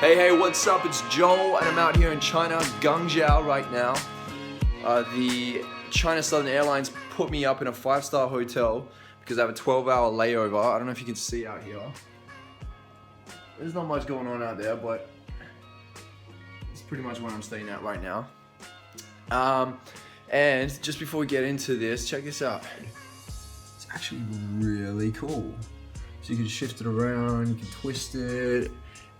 Hey, what's up? It's Joel, and I'm out here in China, Guangzhou right now. The China Southern Airlines put me up in a 5-star hotel because I have a 12-hour layover. I don't know if you can see out here. There's not much going on out there, but it's pretty much where I'm staying at right now. And just before we get into this, check this out. It's actually really cool. So you can shift it around, you can twist it,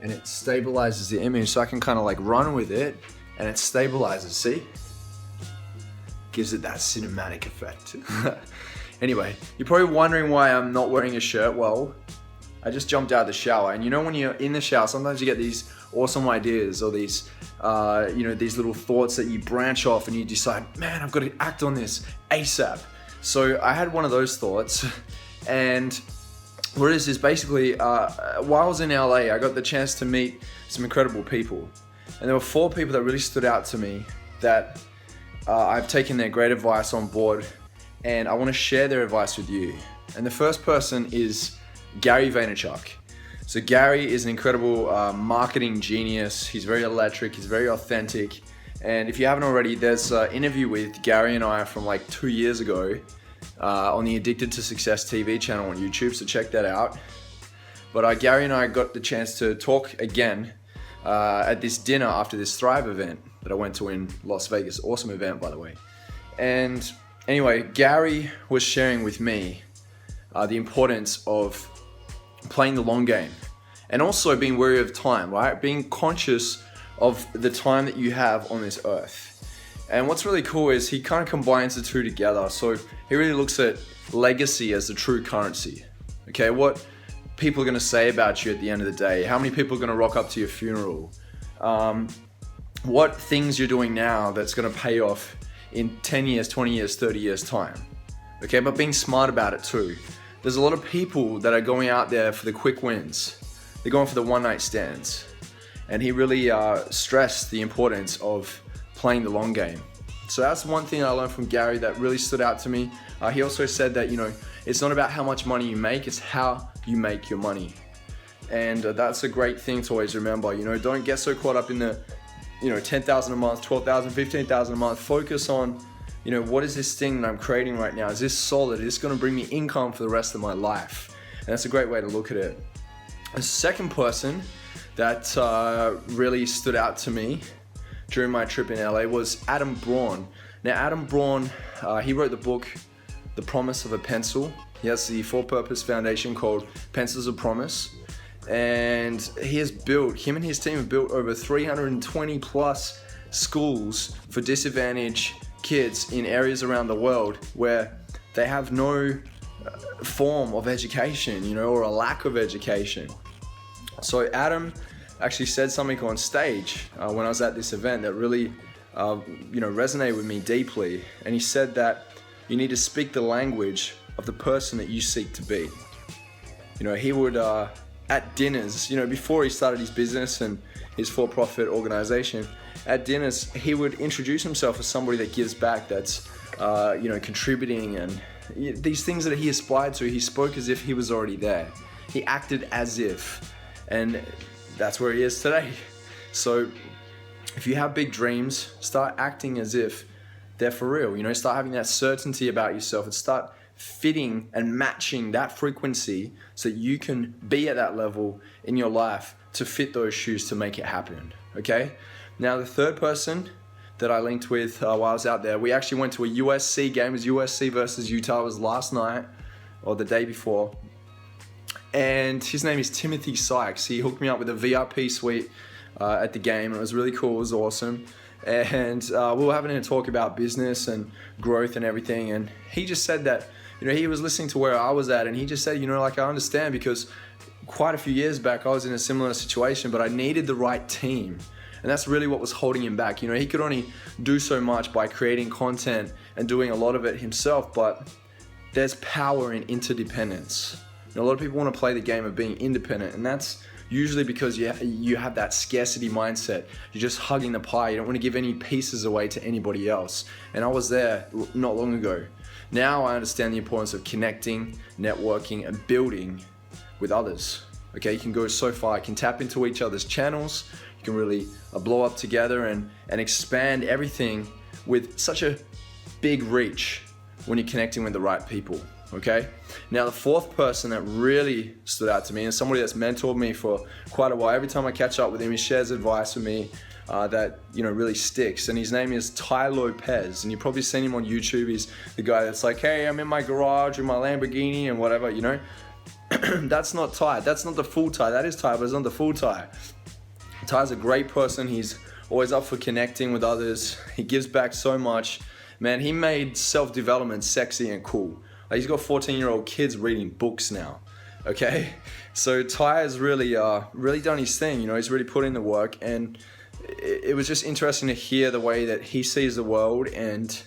and it stabilizes the image, so I can kind of like run with it, and it stabilizes, see? Gives it that cinematic effect. Anyway, you're probably wondering why I'm not wearing a shirt. Well, I just jumped out of the shower, and you know when you're in the shower, sometimes you get these awesome ideas or these, these little thoughts that you branch off and you decide, man, I've got to act on this ASAP. So I had one of those thoughts, and what it is basically, while I was in LA, I got the chance to meet some incredible people. And there were 4 people that really stood out to me that I've taken their great advice on board, and I want to share their advice with you. And the first person is Gary Vaynerchuk. So Gary is an incredible marketing genius. He's very electric, he's very authentic. And if you haven't already, there's an interview with Gary and I from like 2 years ago on the Addicted to Success TV channel on YouTube, so check that out. But Gary and I got the chance to talk again at this dinner after this Thrive event that I went to in Las Vegas. Awesome event, by the way. And anyway, Gary was sharing with me the importance of playing the long game and also being wary of time, right? Being conscious of the time that you have on this earth. And what's really cool is he kind of combines the two together. So he really looks at legacy as the true currency. Okay, what people are going to say about you at the end of the day, how many people are going to rock up to your funeral, what things you're doing now that's going to pay off in 10 years, 20 years, 30 years time. Okay, but being smart about it too. There's a lot of people that are going out there for the quick wins. They're going for the one-night stands. And he really stressed the importance of playing the long game. So that's one thing I learned from Gary that really stood out to me. He also said that, it's not about how much money you make, it's how you make your money. And that's a great thing to always remember. Don't get so caught up in the, 10,000 a month, 12,000, 15,000 a month. Focus on, what is this thing that I'm creating right now? Is this solid? Is this going to bring me income for the rest of my life? And that's a great way to look at it. The second person that really stood out to me during my trip in LA was Adam Braun. Now, Adam Braun, he wrote the book, The Promise of a Pencil. He has the for-purpose foundation called Pencils of Promise. And him and his team have built over 320 plus schools for disadvantaged kids in areas around the world where they have no form of education, or a lack of education. So Adam actually said something on stage when I was at this event that really, resonated with me deeply. And he said that you need to speak the language of the person that you seek to be. He would, at dinners, before he started his business and his for-profit organization, at dinners, he would introduce himself as somebody that gives back, that's, contributing, and these things that he aspired to, he spoke as if he was already there. He acted as if, and that's where he is today. So if you have big dreams, start acting as if they're for real. Start having that certainty about yourself and start fitting and matching that frequency so that you can be at that level in your life to fit those shoes to make it happen. Okay? Now, the third person that I linked with while I was out there, we actually went to a USC game. It was USC versus Utah. It was last night or the day before. And his name is Tim Sykes. He hooked me up with a VIP suite at the game. It was really cool. It was awesome. And we were having a talk about business and growth and everything. And he just said that, he was listening to where I was at. And he just said, I understand, because quite a few years back, I was in a similar situation, but I needed the right team. And that's really what was holding him back. He could only do so much by creating content and doing a lot of it himself. But there's power in interdependence. A lot of people want to play the game of being independent, and that's usually because you have that scarcity mindset. You're just hugging the pie. You don't want to give any pieces away to anybody else. And I was there not long ago. Now I understand the importance of connecting, networking, and building with others. Okay, you can go so far. You can tap into each other's channels. You can really blow up together and expand everything with such a big reach when you're connecting with the right people. Okay, now the fourth person that really stood out to me, and somebody that's mentored me for quite a while. Every time I catch up with him, he shares advice with me that really sticks, and his name is Tai Lopez, and you've probably seen him on YouTube. He's the guy that's like, hey, I'm in my garage with my Lamborghini and whatever, That's not Tai. That's not the full Tai. That is Tai, but it's not the full Tai. Tai's a great person. He's always up for connecting with others. He gives back so much. Man, he made self-development sexy and cool. Like, he's got 14-year-old kids reading books now. Okay, so Tai has really done his thing. He's really put in the work, and it was just interesting to hear the way that he sees the world and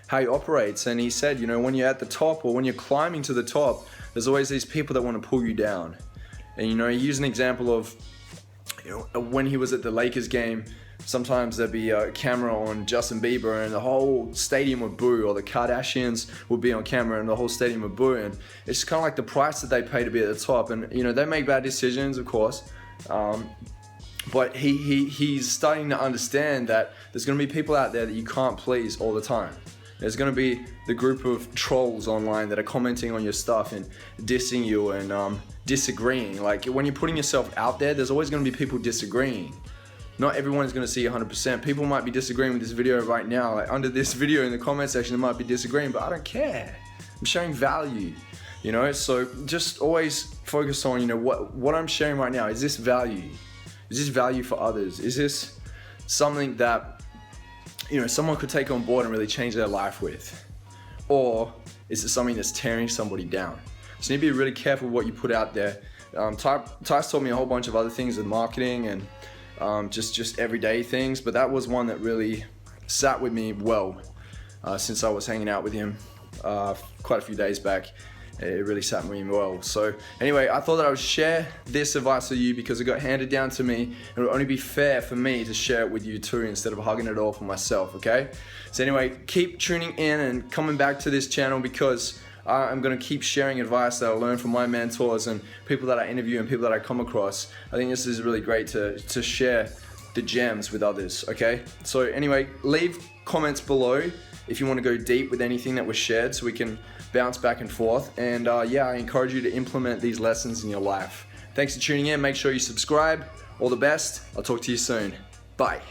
how he operates. And he said, when you're at the top, or when you're climbing to the top, there's always these people that want to pull you down. And he used an example of when he was at the Lakers game. Sometimes there'd be a camera on Justin Bieber and the whole stadium would boo, or the Kardashians would be on camera and the whole stadium would boo. And it's kind of like the price that they pay to be at the top. And they make bad decisions, of course, but he's starting to understand that there's going to be people out there that you can't please all the time. There's going to be the group of trolls online that are commenting on your stuff and dissing you and disagreeing. Like, when you're putting yourself out there, there's always going to be people disagreeing. Not everyone is going to see 100%. People might be disagreeing with this video right now. Like, under this video in the comment section, they might be disagreeing, but I don't care. I'm sharing value, So just always focus on, what I'm sharing right now. Is this value? Is this value for others? Is this something that, someone could take on board and really change their life with? Or is it something that's tearing somebody down? So you need to be really careful with what you put out there. Ty's taught me a whole bunch of other things with marketing and just everyday things, but that was one that really sat with me well since I was hanging out with him quite a few days back. It really sat with me well. So anyway, I thought that I would share this advice with you because it got handed down to me, and it would only be fair for me to share it with you too, instead of hugging it all for myself. Okay, so anyway, keep tuning in and coming back to this channel, because I'm going to keep sharing advice that I learned from my mentors and people that I interview and people that I come across. I think this is really great to share the gems with others, okay? So anyway, leave comments below if you want to go deep with anything that was shared, so we can bounce back and forth. And I encourage you to implement these lessons in your life. Thanks for tuning in. Make sure you subscribe. All the best. I'll talk to you soon. Bye.